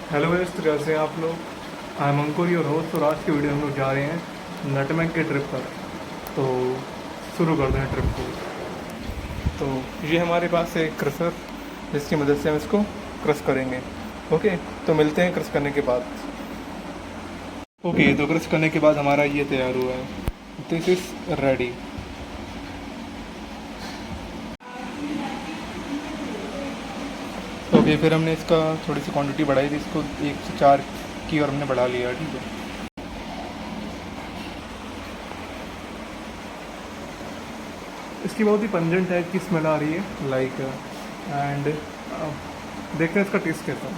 Hello guys, तो कैसे हैं आप लोग। I am Ankur your host. और आज की वीडियो हम लोग जा रहे हैं नटमैग के ट्रिप पर। तो शुरू करते हैं ट्रिप को। तो ये हमारे पास है क्रशर, जिसकी मदद से हम इसको क्रश करेंगे। ओके, तो मिलते हैं क्रश करने के बाद। ओके, तो क्रश करने के बाद हमारा ये तैयार हुआ है। This is ready. ओके, फिर हमने इसका थोड़ी सी क्वांटिटी बढ़ाई थी, इसको 1 से 4 की, और हमने बढ़ा लिया। ठीक है, इसकी बहुत ही पंजेंट टाइप की स्मेल आ रही है, लाइक। एंड देखते हैं इसका टेस्ट कैसा है।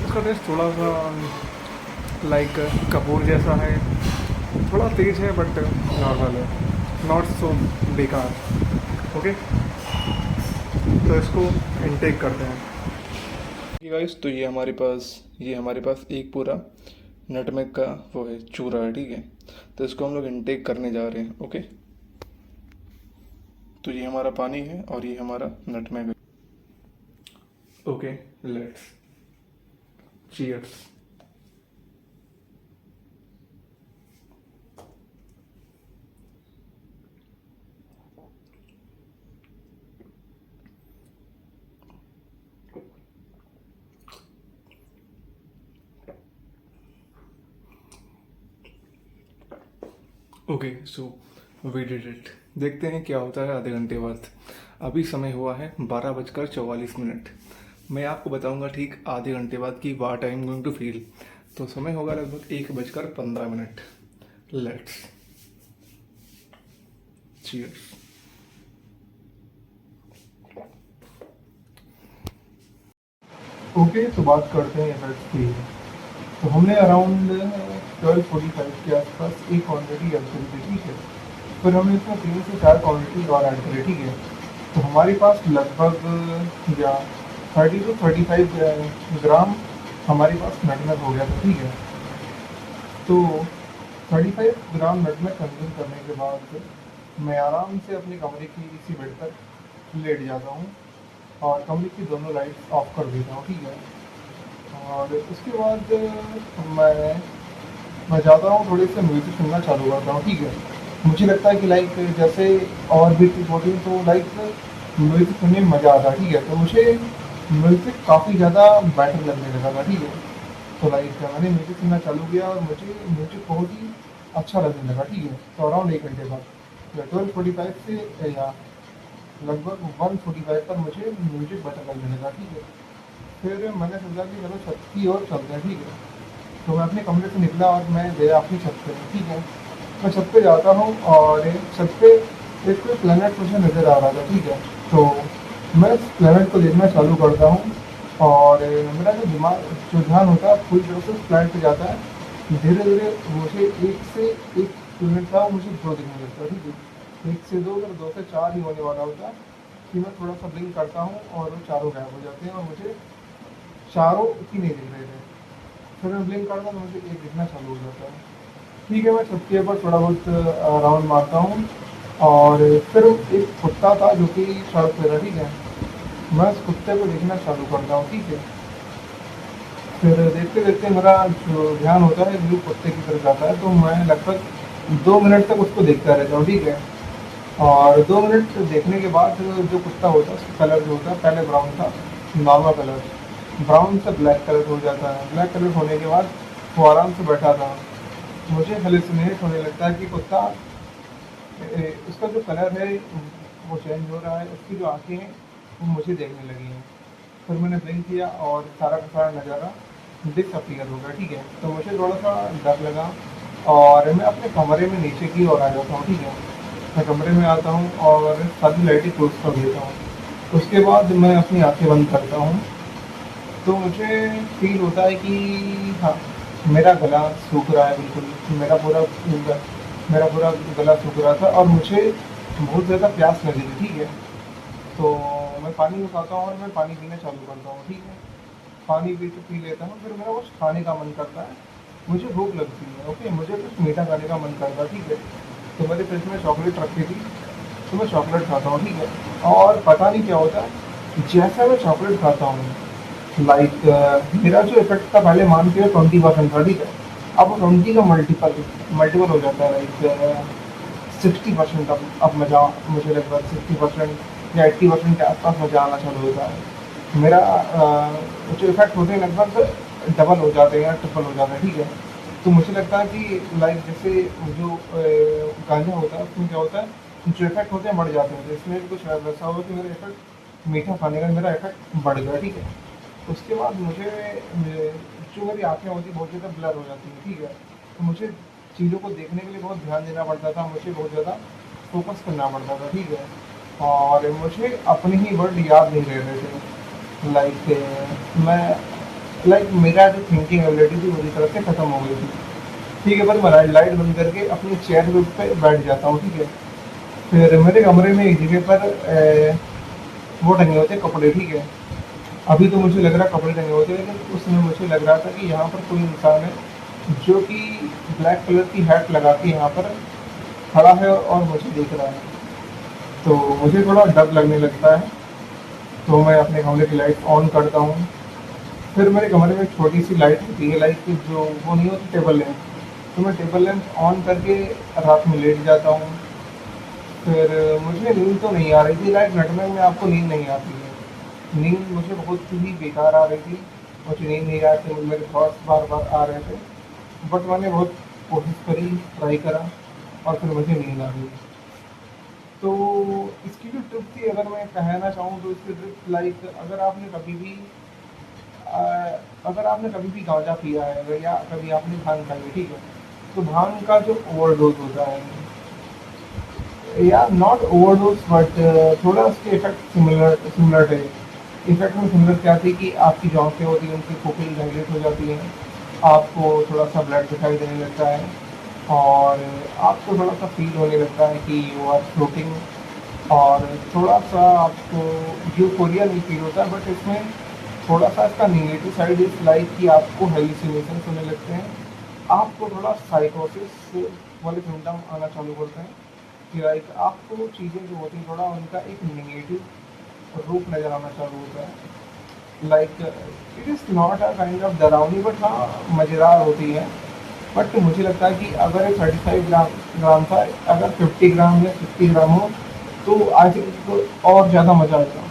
इसका टेस्ट थोड़ा सा लाइक कपूर जैसा है। थोड़ा तेज है बट नॉर्मल है, नॉट सो बेकार। ओके, तो इसको इनटेक करते हैं गाइस। तो ये हमारे पास एक पूरा नटमेग का वो है, चूरा है। ठीक है, तो इसको हम लोग इनटेक करने जा रहे हैं। ओके, तो ये हमारा पानी है और ये हमारा नटमेग है। Okay, let's cheers. Okay, so we did it. देखते हैं क्या होता है आधे घंटे बाद। अभी समय हुआ है 12:44। मैं आपको बताऊंगा ठीक आधे घंटे बाद कि what I am going to feel. तो समय होगा लगभग 1:15। Let's cheers. ओके, तो बात करते हैं एफर्ट्स की। तो हमने अराउंड 12:45 के आसपास एक क्वान्टिटी ऐड करी थी। ठीक है, फिर हमने इसमें 3 से 4 क्वान्टिटी और ऐड करी। ठीक है, तो हमारे पास लगभग या 30 to 35 ग्राम हमारे पास नटमेग हो गया था। ठीक है, तो 35 ग्राम नटमेग कंज्यूम करने के बाद मैं आराम से अपने कमरे की इसी बेड पर लेट जाता हूँ और कमरे की दोनों लाइट्स ऑफ कर देता हूँ। ठीक है, और उसके बाद मैं जाता हूँ, थोड़े से म्यूज़िक सुनना चालू करता हूँ। ठीक है, मुझे लगता है कि लाइक जैसे और भी चीज़ होती है तो लाइक म्यूज़िक सुनने में मज़ा आता है। ठीक है, तो मुझे म्यूज़िक काफ़ी ज़्यादा बेटर लगने लगा था। ठीक है, तो लाइक मैंने म्यूज़िक सुनना चालू किया और मुझे म्यूज़िक बहुत ही अच्छा लगने लगा। ठीक है, तो अराउंड 1 घंटे बाद या 12:45 से या लगभग 1:45 पर मुझे म्यूज़िक बेटर लगने लगा। ठीक है, फिर मैंने सोचा कि चलो छत की ओर चलते हैं। ठीक है, तो मैं अपने कमरे से निकला और मैं गया अपनी छत पे। ठीक है, मैं छत पे जाता हूँ और छत पे एक कोई प्लेनेट मुझे नज़र आ रहा था। ठीक है, तो मैं उस प्लेनेट को देखना चालू करता हूँ और मेरा जो ध्यान होता है पूरी तरह से उस प्लेनेट पे जाता है। धीरे धीरे मुझे एक से एक प्लेनेट था, मुझे दो दिखने लगता है। ठीक है, 1 से 2, फिर 2 से 4 ही होने वाला होता है कि मैं थोड़ा सा ब्लिंक करता हूँ और वो चारों गायब हो जाते हैं और मुझे चारों ही नहीं दिख रहे थे। फिर मैं ब्लिंक करता तो मुझे एक दिखना चालू हो जाता है। ठीक है, मैं छत के ऊपर थोड़ा बहुत राउंड मारता हूँ और फिर एक कुत्ता था जो कि सड़क पे था। ठीक है, मैं उस कुत्ते को देखना चालू करता हूँ। ठीक है, फिर देखते देखते मेरा जो ध्यान होता है वो कुत्ते की तरफ जाता है, तो मैं लगभग 2 मिनट तक उसको देखता रहता हूँ। ठीक है, और 2 मिनट देखने के बाद जो कुत्ता होता है उसका कलर जो होता है पहले ब्राउन था, नॉर्मल कलर, ब्राउन से ब्लैक कलर हो जाता है। ब्लैक कलर होने के बाद वो आराम से बैठा था। मुझे हेलुसिनेट होने लगता है कि कुत्ता उसका जो कलर है वो चेंज हो रहा है, उसकी जो आँखें हैं वो मुझे देखने लगी हैं। फिर मैंने ब्लिंक किया और सारा का सारा नज़ारा डिसअपीयर हो गया। ठीक है, तो मुझे थोड़ा सा डर लगा और मैं अपने कमरे में नीचे की ओर आ जाता हूँ। ठीक है, मैं कमरे में आता हूँ और सारी लाइटें क्लोज कर देता हूँ। उसके बाद मैं अपनी आँखें बंद करता हूँ, तो मुझे फील होता है कि हाँ, मेरा गला सूख रहा है बिल्कुल। मेरा पूरा गला सूख रहा था और मुझे बहुत ज़्यादा प्यास लगी थी। ठीक है, तो मैं पानी उठाता हूँ और मैं पानी पीना चालू करता हूँ। ठीक है, पानी पी लेता हूँ, फिर मेरा कुछ खाने का मन करता है, मुझे भूख लगती है। ओके, मुझे कुछ मीठा खाने का मन करता है। ठीक है, तो मेरे फ्रिज में चॉकलेट रखी थी, तो मैं चॉकलेट खाता हूँ। ठीक है, और पता नहीं क्या होता है, जैसा मैं चॉकलेट खाता हूँ, लाइक मेरा जो इफ़ेक्ट था पहले मान के 20% था, ठीक है? अब वो 20 का मल्टीपल हो जाता है, लाइक 60% अब मज़ा मुझे लगभग 60% या 80% के आसपास मज़ा आना चालू होता है। मेरा जो इफ़ेक्ट होते हैं लगभग डबल हो जाते हैं या ट्रिपल हो जाते हैं, ठीक है? तो मुझे लगता है कि लाइक जैसे जो गांजा होता है उसमें क्या होता है, जो इफ़ेक्ट होते हैं बढ़ जाते हैं, तो इसमें भी कुछ वैसा होगा कि मेरा इफ़ेक्ट मीठा खाने का मेरा इफ़ेक्ट बढ़ गया, ठीक है? उसके बाद जो मेरी आँखें होती हैं बहुत ज़्यादा ब्लर हो जाती हैं, ठीक है? तो मुझे चीज़ों को देखने के लिए बहुत ध्यान देना पड़ता था, मुझे बहुत ज़्यादा फ़ोकस करना पड़ता था, ठीक है? और मुझे अपने ही वर्ड याद नहीं रह रहे थे। मैं लाइक मेरा जो थिंकिंग एबिलिटी थी पूरी तरह से ख़त्म हो गई थी, ठीक है? पर मैं लाइट बंद करके अपनी चेयर पे बैठ जाता हूँ, ठीक है? फिर मेरे कमरे में एक जगह पर वो टंगे होते हैं कपड़े, ठीक है? अभी तो मुझे लग रहा है कपड़े टंगे होते हैं, लेकिन उस समय मुझे लग रहा था कि यहाँ पर कोई इंसान है जो कि ब्लैक कलर की हैट लगा के यहाँ पर खड़ा है और मुझे देख रहा है। तो मुझे थोड़ा डर लगने लगता है, तो मैं अपने कमरे की लाइट ऑन करता हूँ। फिर मेरे कमरे में एक छोटी सी लाइट होती है, लाइक जो वो नहीं होती टेबल लैंप, तो मैं टेबल लैंप ऑन करके रात में लेट जाता हूँ। फिर मुझे नींद तो नहीं आ रही थी, लाइक नटमेग में आपको नींद नहीं आती है, नींद मुझे बहुत ही बेकार आ रही थी, मुझे नींद नहीं आ रही थी, मेरे थॉट्स बार बार आ रहे थे, बट मैंने बहुत कोशिश करी, ट्राई करा, और फिर मुझे नींद आ गई। तो इसकी जो ट्रिक थी, अगर मैं कहना चाहूँ तो इसकी ट्रिक लाइक अ, अगर आपने कभी भी गांजा पिया है या कभी आपने भांग खाई है, ठीक है? तो भांग का जो ओवरडोज होता है, या नॉट ओवरडोज बट थोड़ा उसके इफेक्ट सिमिलर सिमिलर थे। इफेक्ट में सिमिलर क्या थी कि आपकी जो आँखें होती हैं उनकी पुपिल डायलेट हो जाती हैं, आपको थोड़ा सा ब्लड दिखाई देने लगता है, और आपको थोड़ा सा फील होने लगता है कि यू आर फ्लोटिंग, और थोड़ा सा आपको यूफोरिया नहीं फील होता है, बट इसमें थोड़ा सा इसका नेगेटिव साइड इस लाइक कि आपको हेलुसिनेशन होने लगते हैं, आपको थोड़ा साइकोसिस वाले सिम्टम आना चालू करते हैं, कि लाइक आपको चीज़ें जो होती हैं थोड़ा उनका एक नेगेटिव रूप नज़र आना चालू होता है, like it is not a kind of डरावनी, बट हाँ मज़ेदार होती है। बट मुझे लगता है कि अगर ये 35 ग्राम था, अगर 50 ग्राम या 60 ग्राम हो, तो आई थिंक और ज़्यादा मज़ा आएगा।